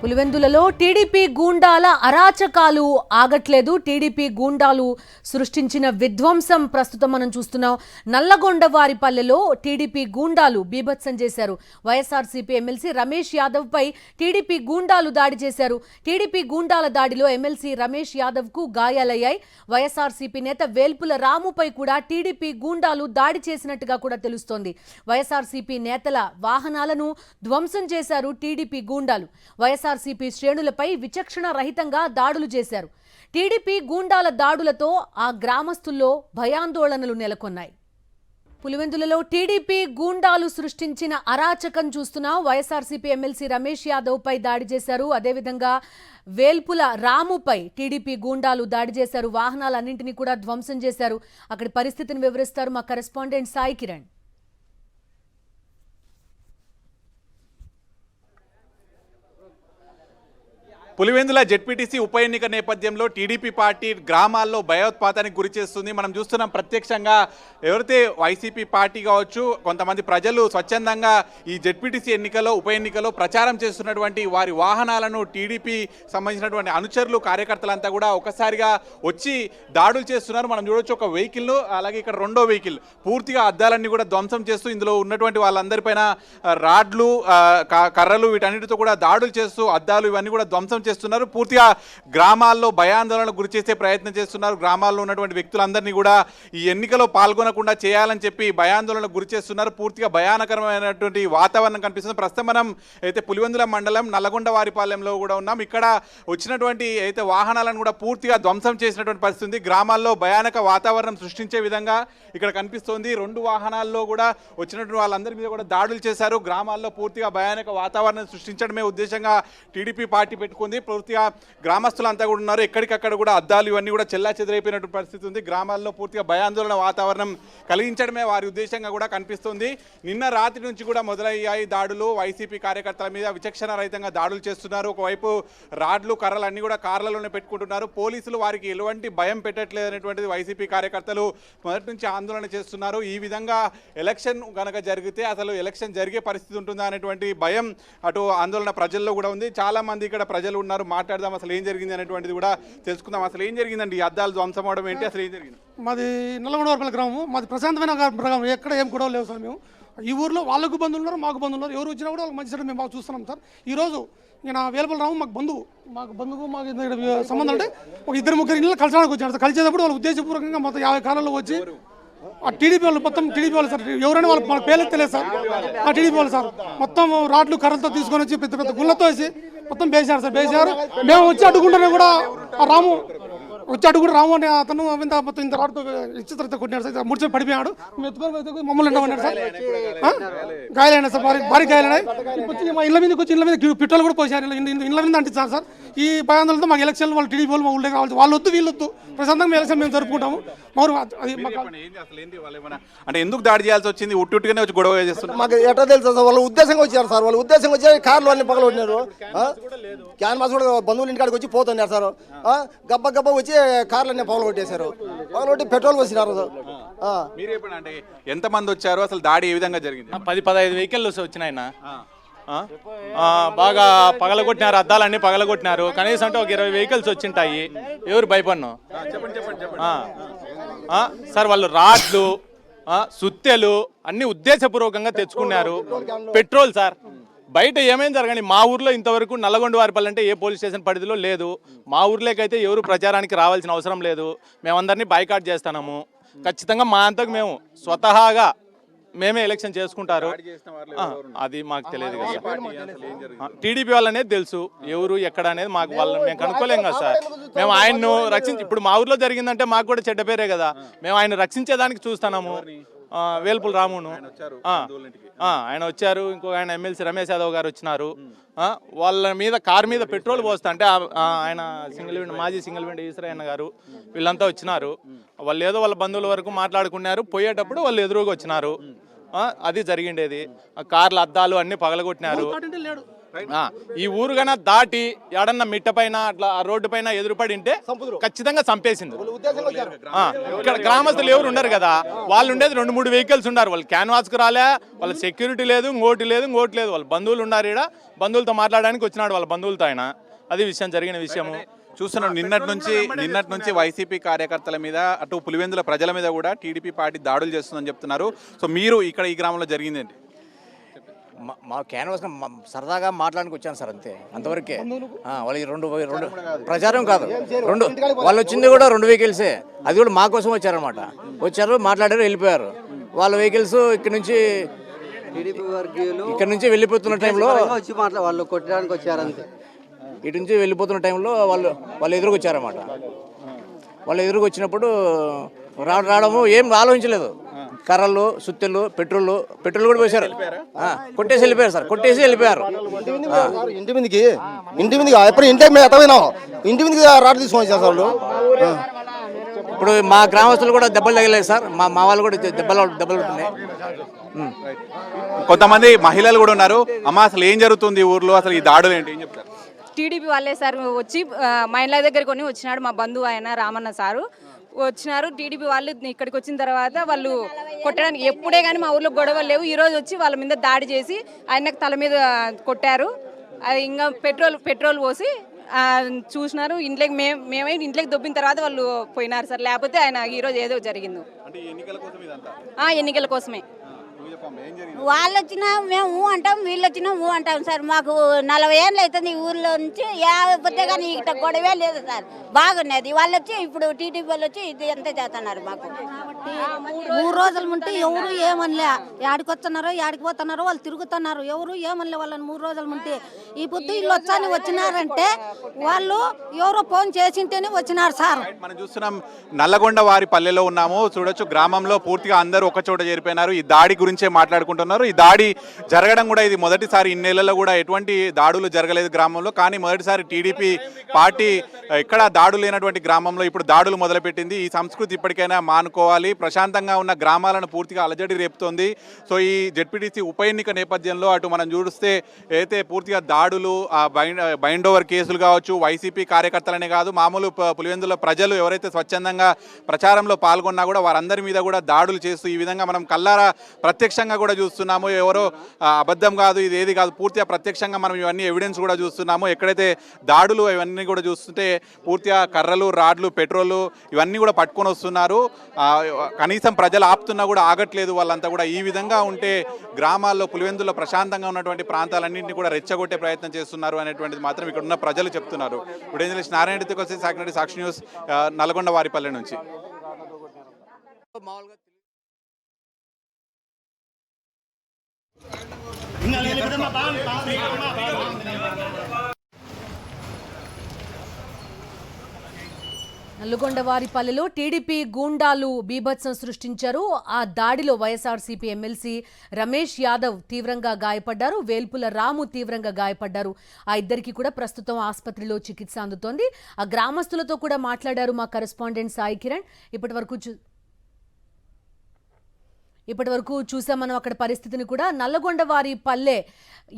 పులివెందులలో TDP గూండాల అరాచకాలు ఆగట్లేదు. TDP గూండాలు సృష్టించిన విధ్వంసం ప్రస్తుతం మనం చూస్తున్నాం. నల్లగొండవారిపల్లెలో టీడీపీ గూండాలు బీభత్సం చేశారు. వైఎస్ఆర్సీపీ ఎమ్మెల్సీ రమేష్ యాదవ్ పై టీడీపీ గూండాలు దాడి చేశారు. టీడీపీ గూండాల దాడిలో ఎమ్మెల్సీ రమేష్ యాదవ్ కు గాయాలయ్యాయి. వైఎస్ఆర్సీపీ నేత వేల్పుల రాముపై కూడా టీడీపీ గూండాలు దాడి చేసినట్టుగా కూడా తెలుస్తోంది. వైఎస్ఆర్సీపీ నేతల వాహనాలను ధ్వంసం చేశారు టీడీపీ గూండాలు. వైఎస్ఆర్సీపీ శ్రేణులపై విచక్షణ రహితంగా దాడులు చేశారు. టీడీపీ గూండాల దాడులతో ఆ గ్రామస్తుల్లో భయాందోళనలు నెలకొన్నాయి. పులివెందులలో టీడీపీ గూండాలు సృష్టించిన అరాచకం చూస్తున్నాం. వైఎస్ఆర్సీపీ ఎమ్మెల్సీ రమేష్ యాదవ్ పై దాడి చేశారు. అదేవిధంగా వేల్పుల రాముపై టీడీపీ గూండాలు దాడి చేశారు. వాహనాలన్నింటినీ కూడా ధ్వంసం చేశారు. అక్కడి పరిస్థితిని వివరిస్తారు మా కరెస్పాండెంట్ సాయి కిరణ్. పులివెందుల జెడ్పీటీసీ ఉప ఎన్నిక నేపథ్యంలో టీడీపీ పార్టీ గ్రామాల్లో భయోత్పాతానికి గురి చేస్తుంది. మనం చూస్తున్నాం ప్రత్యక్షంగా ఎవరైతే వైసీపీ పార్టీ కావచ్చు, కొంతమంది ప్రజలు స్వచ్ఛందంగా ఈ జెడ్పీటీసీ ఎన్నికలో ఉప ఎన్నికలో ప్రచారం చేస్తున్నటువంటి వారి వాహనాలను టీడీపీ సంబంధించినటువంటి అనుచరులు కార్యకర్తలంతా కూడా ఒకసారిగా వచ్చి దాడులు చేస్తున్నారు. మనం చూడొచ్చు ఒక వెహికల్ను, అలాగే ఇక్కడ రెండో వెహికల్ పూర్తిగా అద్దాలన్నీ కూడా ధ్వంసం చేస్తూ ఇందులో ఉన్నటువంటి వాళ్ళందరిపైన రాడ్లు, కర్రలు వీటన్నిటితో కూడా దాడులు చేస్తూ అద్దాలు ఇవన్నీ కూడా ధ్వంసం చేస్తున్నారు. పూర్తిగా గ్రామాల్లో భయాందోళనకు గురి చేసే ప్రయత్నం చేస్తున్నారు. గ్రామాల్లో ఉన్నటువంటి వ్యక్తులందరినీ కూడా ఈ ఎన్నికలో పాల్గొనకుండా చేయాలని చెప్పి భయాందోళనకు గురి చేస్తున్నారు. పూర్తిగా భయానకరమైనటువంటి వాతావరణం కనిపిస్తుంది. ప్రస్తుతం మనం అయితే పులివెందుల మండలం నల్లగొండవారిపాలెంలో కూడా ఉన్నాం. ఇక్కడ వచ్చినటువంటి అయితే వాహనాలను కూడా పూర్తిగా ధ్వంసం చేసినటువంటి పరిస్థితి ఉంది. గ్రామాల్లో భయానక వాతావరణం సృష్టించే విధంగా ఇక్కడ కనిపిస్తోంది. రెండు వాహనాల్లో కూడా వచ్చినటువంటి వాళ్ళందరి మీద కూడా దాడులు చేశారు. గ్రామాల్లో పూర్తిగా భయానక వాతావరణం సృష్టించడమే ఉద్దేశంగా టీడీపీ పార్టీ పెట్టుకుంది. పూర్తిగా గ్రామస్తులంతా కూడా ఉన్నారు. ఎక్కడికక్కడ కూడా అద్దాలు ఇవన్నీ కూడా చెల్లా చెదిరైపోయినటువంటి పరిస్థితి ఉంది. గ్రామాల్లో పూర్తిగా భయాందోళన వాతావరణం కలిగించడమే వారి ఉద్దేశంగా కూడా కనిపిస్తుంది. నిన్న రాత్రి నుంచి కూడా మొదలయ్యాయి దాడులు. వైసీపీ కార్యకర్తల మీద విచక్షణ రహితంగా దాడులు చేస్తున్నారు. ఒకవైపు రాడ్లు, కర్రలు అన్ని కూడా కార్లలోనే పెట్టుకుంటున్నారు. పోలీసులు వారికి ఎటువంటి భయం పెట్టట్లేదు అనేటువంటిది వైసీపీ కార్యకర్తలు మొదటి నుంచి ఆందోళన చేస్తున్నారు. ఈ విధంగా ఎలక్షన్ కనుక జరిగితే అసలు ఎలక్షన్ జరిగే పరిస్థితి ఉంటుందా అనేటువంటి భయం అటు ఆందోళన ప్రజల్లో కూడా ఉంది. చాలా మంది ఇక్కడ ప్రజలు ఉన్నారు. మాట్లాడదాం, అసలు ఏం జరిగింది అనేటువంటిది కూడా తెలుసుకుందాం. అసలు ఏం జరిగిందండి? ఈ అద్దాలు ధ్వంసం అవడం ఏంటి, అసలు ఏం జరిగింది? మాది నల్లగొండవారిపల్లి గ్రామం. మాది ప్రశాంతమైన గ్రామం. ఎక్కడ ఏం గొడవ లేవు సార్. మేము ఈ ఊర్లో వాళ్ళకు బంధువులు ఉన్నారు, మాకు బంధువులు ఉన్నారు. ఎవరు వచ్చినా కూడా వాళ్ళకి మంచి మేము బాగా చూస్తున్నాం సార్. ఈరోజు నేను వేల్పుల రాము మాకు బంధువు మాకు సంబంధం అంటే ఒక ఇద్దరు ముగ్గురు ఇళ్ళు కలిసడానికి వచ్చారు సార్. కలిసేటప్పుడు వాళ్ళు ఉద్దేశపూర్వకంగా మొత్తం 50 కాలంలో వచ్చి ఆ టీడీపీ వాళ్ళు మొత్తం టీడీపీ వాళ్ళు సార్, ఎవరైనా వాళ్ళు మనకు పేర్లు తెలియదు సార్. ఆ టీడీపీ వాళ్ళు సార్ మొత్తం రాడ్లు, కర్రలతో తీసుకొని వచ్చి పెద్ద పెద్ద గుళ్ళతో వేసి మొత్తం వేసారు సార్. వేసారు. మేము వచ్చి అడ్డుకుంటేనే కూడా ఆ రాము వచ్చి అడుగుడు రాము అని అతను మొత్తం ఇంత రాడుతో ఇచ్చిత కొట్టినాడు సార్. ముడిచి పడిపోయాడు. ఎత్తుకొని మమ్మల్ని ఎండమన్నాడు సార్. గాయాలైనా సార్, భారీ గాయాలైనాయి. వచ్చి మా ఇళ్ళ మీదకి వచ్చి ఇళ్ళ మీద పెట్రోల్ కూడా పోసారు. ఇళ్ళ మీద అంటించారు సార్. ఈ భయాందోళనతో మాకు ఎలక్షన్లు వాళ్ళు టీడీపీ వాళ్ళు మా ఊళ్ళో కావాలి. వాళ్ళు వద్దు, వీళ్ళు వద్దు. ప్రశాంతంగా ఎలక్షన్ మేము జరుపుకుంటాము. అంటే ఎందుకు దాడి చేయాల్సి వచ్చింది? ఉట్టుగానే వచ్చి గొడవ చేస్తున్నారు. మాకు ఎట్లా తెలుసు సార్? వాళ్ళు ఉద్దేశంగా వచ్చారు సార్. వాళ్ళు ఉద్దేశంగా వచ్చి కార్లు అన్ని పగల కొట్టినారు. క్యాన్వాస్ కూడా బంధువులు ఇంటికాడికి వచ్చి పోతున్నారు సార్. గబ్బ గబ్బ వచ్చి కార్లన్నీ పగల కొట్టేశారు. పగల కొట్టి పెట్రోల్ పోసినారు. అంటే ఎంత మంది వచ్చారు? అసలు దాడి ఏ విధంగా జరిగింది? 10-15 వెహికల్ వచ్చినాయన. బాగా పగలగొట్టినారు. అద్దాలన్నీ పగలగొట్టినారు. కనీసం అంటే ఒక 20 వెహికల్స్ వచ్చింటాయి. ఎవరు భయపడ్ను సార్? వాళ్ళు రాడ్లు, సుత్తెలు అన్ని ఉద్దేశపూర్వకంగా తెచ్చుకున్నారు. Petrol sir. బయట ఏమైనా జరగండి, మా ఊర్లో ఇంతవరకు నల్లగొండవారిపల్లి అంటే ఏ పోలీస్ స్టేషన్ పరిధిలో లేదు. మా ఊర్లోకైతే ఎవరు ప్రచారానికి రావాల్సిన అవసరం లేదు. మేమందరినీ బాయ్కాట్ చేస్తున్నాము. ఖచ్చితంగా మా అంతకు మేము స్వతహాగా మేమే ఎలక్షన్ చేసుకుంటారు. అది మాకు తెలియదు కదా. టీడీపీ వాళ్ళనేది తెలుసు, ఎవరు ఎక్కడ అనేది మాకు వాళ్ళని మేము కనుక్కోలేం కదా సార్. మేము ఆయన్ను ఇప్పుడు మా ఊర్లో జరిగిందంటే మాకు కూడా చెడ్డ పేరే కదా. మేము ఆయన రక్షించేదానికి చూస్తున్నాము. వేల్పుల రామును ఆయన వచ్చారు. ఇంకో ఆయన ఎమ్మెల్సీ రమేష్ యాదవ్ గారు వచ్చినారు. వాళ్ళ మీద కారు మీద పెట్రోల్ పోస్తా అంటే ఆయన మాజీ సింగిల్ విండో ఈశ్వరయ్య గారు వీళ్ళంతా వచ్చినారు. వాళ్ళు ఏదో వాళ్ళ బంధువుల వరకు మాట్లాడుకున్నారు. పోయేటప్పుడు వాళ్ళు ఎదురుగా వచ్చినారు. అది జరిగిండేది. కార్ల అద్దాలు అన్ని పగలగొట్టినారు. ఈ ఊరు గన దాటి ఎడన్న మిట్ట పైన అట్లా ఆ రోడ్డు పైన ఎదురుపడి ఉంటే ఖచ్చితంగా చంపేసింది. ఇక్కడ గ్రామస్తులు ఎవరు ఉండరు కదా, వాళ్ళు ఉండేది 2-3 వెహికల్స్ ఉన్నారు. వాళ్ళు క్యాన్వాస్కి రాలే, వాళ్ళ సెక్యూరిటీ లేదు, ఇంకోటి లేదు. వాళ్ళ బంధువులు ఉన్నారు, ఇక్కడ బంధువులతో మాట్లాడడానికి వచ్చినాడు, వాళ్ళ బంధువులతో ఆయన. అది విషయం, జరిగిన విషయము. చూస్తున్నాం నిన్నటి నుంచి వైసీపీ కార్యకర్తల మీద అటు పులివెందుల ప్రజల మీద కూడా టీడీపీ పార్టీ దాడులు చేస్తుందని చెప్తున్నారు. సో మీరు ఇక్కడ ఈ గ్రామంలో జరిగిందేంటి? మా క్యాన్వాస్ సరదాగా మాట్లాడానికి వచ్చాను సార్, అంతే, అంతవరకే. వాళ్ళకి రెండు ప్రచారం కాదు, వాళ్ళు వచ్చింది కూడా 2 వెహికల్సే. అది కూడా మా కోసం వచ్చారనమాట. వచ్చారు, మాట్లాడారు, వెళ్ళిపోయారు. వాళ్ళ వెహికల్స్ ఇక్కడ నుంచి వెళ్ళిపోతున్న టైంలో వాళ్ళు కొట్టడానికి వచ్చారు అంతే. ఇటు నుంచి వెళ్ళిపోతున్న టైంలో వాళ్ళు ఎదురుకు వచ్చారన్నమాట. వాళ్ళు ఎదురుకు వచ్చినప్పుడు రావడము ఏం ఆలోచించలేదు. కర్రలు, సుత్తెలు, పెట్రోల్ కూడా పోసారు. కొట్టేసి వెళ్ళిపోయారు సార్, కొట్టేసి వెళ్ళిపోయారు. ఇంటి మీదకి ఎప్పుడు ఇంటి మీద ఎత్తపోయినాం, ఇంటి మీదకి రాడ్ తీసుకొని వచ్చారు సార్ వాళ్ళు. ఇప్పుడు మా గ్రామస్తులు కూడా దెబ్బలు తగలేదు సార్, మా వాళ్ళు కూడా దెబ్బలు ఉంటున్నాయి. కొంతమంది మహిళలు కూడా ఉన్నారు. అమ్మ, అసలు ఏం జరుగుతుంది ఈ ఊర్లో, అసలు ఈ దాడులు ఏంటి, ఏం చెప్తారు? టీడీపీ వాళ్ళే సార్ వచ్చి మా ఇండ్ల దగ్గర వచ్చినాడు మా బంధువు ఆయన రామన్న సారు వచ్చినారు. టీడీపీ వాళ్ళు ఇక్కడికి వచ్చిన తర్వాత వాళ్ళు కొట్టడానికి ఎప్పుడే కానీ మా ఊర్లో గొడవలు లేవు. ఈరోజు వచ్చి వాళ్ళ మీద దాడి చేసి ఆయనకు తల మీద కొట్టారు. అది ఇంకా పెట్రోల్ పోసి చూసినారు. మేమే ఇంట్లోకి దొబ్బిన తర్వాత వాళ్ళు పోయినారు సార్. లేకపోతే ఆయన ఈరోజు ఏదో జరిగింది. ఎన్నికల కోసమే. వాళ్ళు వచ్చినా మేము అంటాం, వీళ్ళు వచ్చినా అంటాం సార్. మాకు 40 ఏళ్ళు అవుతుంది ఈ ఊర్లో నుంచి, పోతే కానీ ఇట్లా గొడవే లేదు సార్. బాగున్నది. వాళ్ళు వచ్చి ఇప్పుడు టీడీపీ వాళ్ళు వచ్చి ఇది ఎంత చేస్తున్నారు మాకు. 3 రోజుల ముంటే ఎవరు ఏమనలే, యాడికి వస్తున్నారో యాడికి పోతున్నారో వాళ్ళు తిరుగుతున్నారు. ఎవరు ఏమనలే వాళ్ళని 3 రోజుల ముంటే. ఈ పొద్దు ఇల్లు వచ్చినారంటే వాళ్ళు ఎవరో ఫోన్ చేసింటేనే వచ్చినారు సార్. మనం చూస్తున్నాం నల్లగొండ వారి పల్లెలో ఉన్నాము. చూడొచ్చు, గ్రామంలో పూర్తిగా అందరూ ఒక చోట చేరిపోయినారు. ఈ దాడి గురించే మాట్లాడుకుంటున్నారు. ఈ దాడి జరగడం కూడా ఇది మొదటిసారి. ఇన్నేళ్లలో కూడా ఎటువంటి దాడులు జరగలేదు గ్రామంలో. కానీ మొదటిసారి టీడీపీ పార్టీ ఎక్కడ దాడులు లేనటువంటి గ్రామంలో ఇప్పుడు దాడులు మొదలుపెట్టింది. ఈ సంస్కృతి ఇప్పటికైనా మానుకోవాలి. ప్రశాంతంగా ఉన్న గ్రామాలను పూర్తిగా అలజడి రేపుతోంది. సో ఈ జెడ్పీటీసీ ఉప ఎన్నిక నేపథ్యంలో అటు మనం చూస్తే అయితే పూర్తిగా దాడులు, బైండ్ ఓవర్ కేసులు కావచ్చు, వైసీపీ కార్యకర్తలనే కాదు, మామూలు పులివెందుల ప్రజలు ఎవరైతే స్వచ్ఛందంగా ప్రచారంలో పాల్గొన్నా కూడా వారందరి మీద కూడా దాడులు చేస్తూ ఈ విధంగా మనం కల్లారా ప్రత్యక్షంగా కూడా చూస్తున్నాము. ఎవరో అబద్ధం కాదు, ఇది ఏది కాదు, పూర్తిగా ప్రత్యక్షంగా మనం ఇవన్నీ ఎవిడెన్స్ కూడా చూస్తున్నాము. ఎక్కడైతే దాడులు ఇవన్నీ కూడా చూస్తుంటే పూర్తిగా కర్రలు, రాడ్లు, పెట్రోలు ఇవన్నీ కూడా పట్టుకొని వస్తున్నారు. కనీసం ప్రజలు ఆపుతున్నా కూడా ఆగట్లేదు వాళ్ళంతా కూడా. ఈ విధంగా ఉంటే గ్రామాల్లో పులివెందుల్లో ప్రశాంతంగా ఉన్నటువంటి ప్రాంతాలన్నింటినీ కూడా రెచ్చగొట్టే ప్రయత్నం చేస్తున్నారు అనేటువంటిది మాత్రం ఇక్కడ ఉన్న ప్రజలు చెప్తున్నారు. ఇప్పుడు నారాయణ రెడ్డితో కలిసి సాక్షి న్యూస్, నల్గొండ వారిపల్లె నుంచి. నల్గొండవారిపల్లెలో టీడీపీ గూండాలు బీభత్సం సృష్టించారు. ఆ దాడిలో వైఎస్ఆర్సీపీ ఎమ్మెల్సీ రమేష్ యాదవ్ తీవ్రంగా గాయపడ్డారు. వేల్పుల రాము తీవ్రంగా గాయపడ్డారు. ఆ ఇద్దరికి కూడా ప్రస్తుతం ఆసుపత్రిలో చికిత్స అందుతోంది. ఆ గ్రామస్తులతో కూడా మాట్లాడారు మా కరెస్పాండెంట్ సాయి కిరణ్. ఇప్పటి వరకు చూసాం మనం అక్కడ పరిస్థితిని కూడా. నల్లగొండవారి పల్లె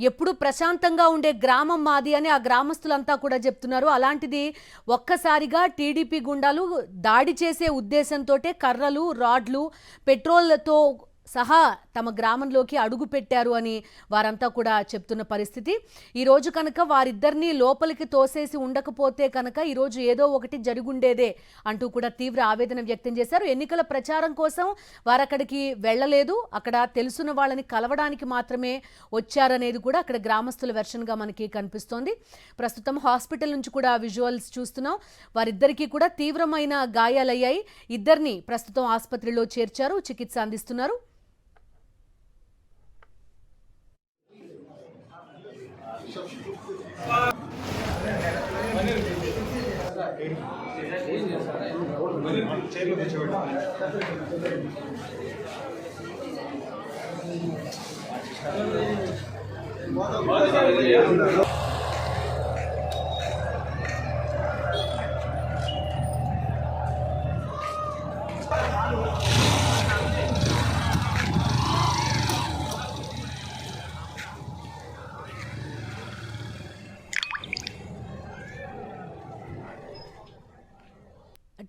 ఎప్పుడు ప్రశాంతంగా ఉండే గ్రామం మాది అని ఆ గ్రామస్తులంతా కూడా చెప్తున్నారు. అలాంటిది ఒక్కసారిగా టీడీపీ గుండాలు దాడి చేసే ఉద్దేశంతో కర్రలు, రాడ్లు, పెట్రోల్తో సహా తమ గ్రామంలోకి అడుగు పెట్టారు అని వారంతా కూడా చెప్తున్న పరిస్థితి. ఈరోజు కనుక వారిద్దరినీ లోపలికి తోసేసి ఉండకపోతే కనుక ఈరోజు ఏదో ఒకటి జరుగుండేదే అంటూ కూడా తీవ్ర ఆవేదన వ్యక్తం చేశారు. ఎన్నికల ప్రచారం కోసం వారు అక్కడికి వెళ్ళలేదు, అక్కడ తెలుసున్న వాళ్ళని కలవడానికి మాత్రమే వచ్చారనేది కూడా అక్కడ గ్రామస్తుల వెర్షన్గా మనకి కనిపిస్తోంది. ప్రస్తుతం హాస్పిటల్ నుంచి కూడా విజువల్స్ చూస్తున్నాం. వారిద్దరికీ కూడా తీవ్రమైన గాయాలయ్యాయి. ఇద్దరిని ప్రస్తుతం ఆసుపత్రిలో చేర్చారు, చికిత్స అందిస్తున్నారు.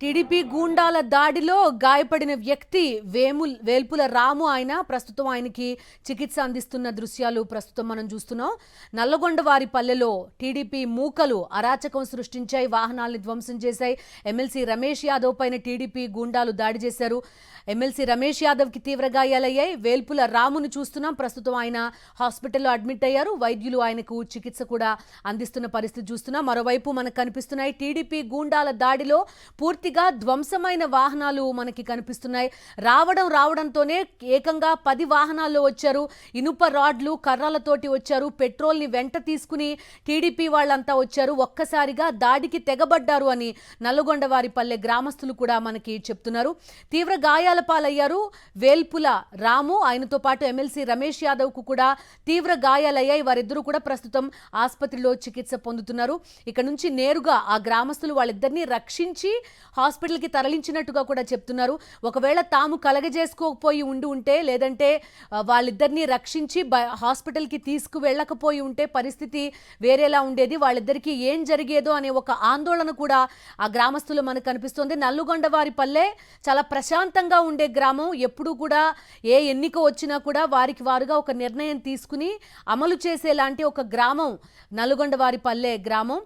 టీడీపీ గూండాల దాడిలో గాయపడిన వ్యక్తి వేల్పుల రాము. ఆయన ప్రస్తుతం ఆయనకి చికిత్స అందిస్తున్న దృశ్యాలు ప్రస్తుతం మనం చూస్తున్నాం. నల్లగొండవారి పల్లెలో టీడీపీ మూకలు అరాచకం సృష్టించాయి, వాహనాల్ని ధ్వంసం చేశాయి. ఎమ్మెల్సీ రమేష్ యాదవ్ పైన టీడీపీ గూండాలు దాడి చేశారు. ఎమ్మెల్సీ రమేష్ యాదవ్ కి తీవ్ర గాయాలయ్యాయి. వేల్పుల రామును చూస్తున్నాం, ప్రస్తుతం ఆయన హాస్పిటల్లో అడ్మిట్ అయ్యారు. వైద్యులు ఆయనకు చికిత్స కూడా అందిస్తున్న పరిస్థితి చూస్తున్నాం. మరోవైపు మనకు కనిపిస్తున్నాయి టీడీపీ గూండాల దాడిలో పూర్తిగా ధ్వంసమైన వాహనాలు మనకి కనిపిస్తున్నాయి. రావడంతోనే ఏకంగా 10 వాహనాల్లో వచ్చారు. ఇనుప రాడ్లు కర్రలతోటి వచ్చారు. పెట్రోల్ని వెంట తీసుకుని టీడీపీ వాళ్ళంతా వచ్చారు. ఒక్కసారిగా దాడికి తెగబడ్డారు అని నల్లగొండవారి పల్లె గ్రామస్తులు కూడా మనకి చెప్తున్నారు. తీవ్ర గాయాల పాలయ్యారు వేల్పుల రాము, ఆయనతో పాటు ఎమ్మెల్సీ రమేష్ యాదవ్ కు కూడా తీవ్ర గాయాలయ్యాయి. వారిద్దరూ కూడా ప్రస్తుతం ఆసుపత్రిలో చికిత్స పొందుతున్నారు. ఇక్కడ నుంచి నేరుగా ఆ గ్రామస్తులు వాళ్ళిద్దరిని రక్షించి హాస్పిటల్కి తరలించినట్టుగా కూడా చెప్తున్నారు. ఒకవేళ తాము కలగజేసుకోకపోయి ఉంటే, లేదంటే వాళ్ళిద్దరిని రక్షించి హాస్పిటల్కి తీసుకువెళ్ళకపోయి ఉంటే పరిస్థితి వేరేలా ఉండేది. వాళ్ళిద్దరికీ ఏం జరిగేదో అనే ఒక ఆందోళన కూడా ఆ గ్రామస్తులు మనకు కనిపిస్తుంది. నల్లగొండవారి పల్లె చాలా ప్రశాంతంగా ఉండే గ్రామం. ఎప్పుడూ కూడా ఏ ఎన్నిక వచ్చినా కూడా వారికి వారుగా ఒక నిర్ణయం తీసుకుని అమలు చేసేలాంటి ఒక గ్రామం నల్లగొండవారి పల్లె గ్రామం.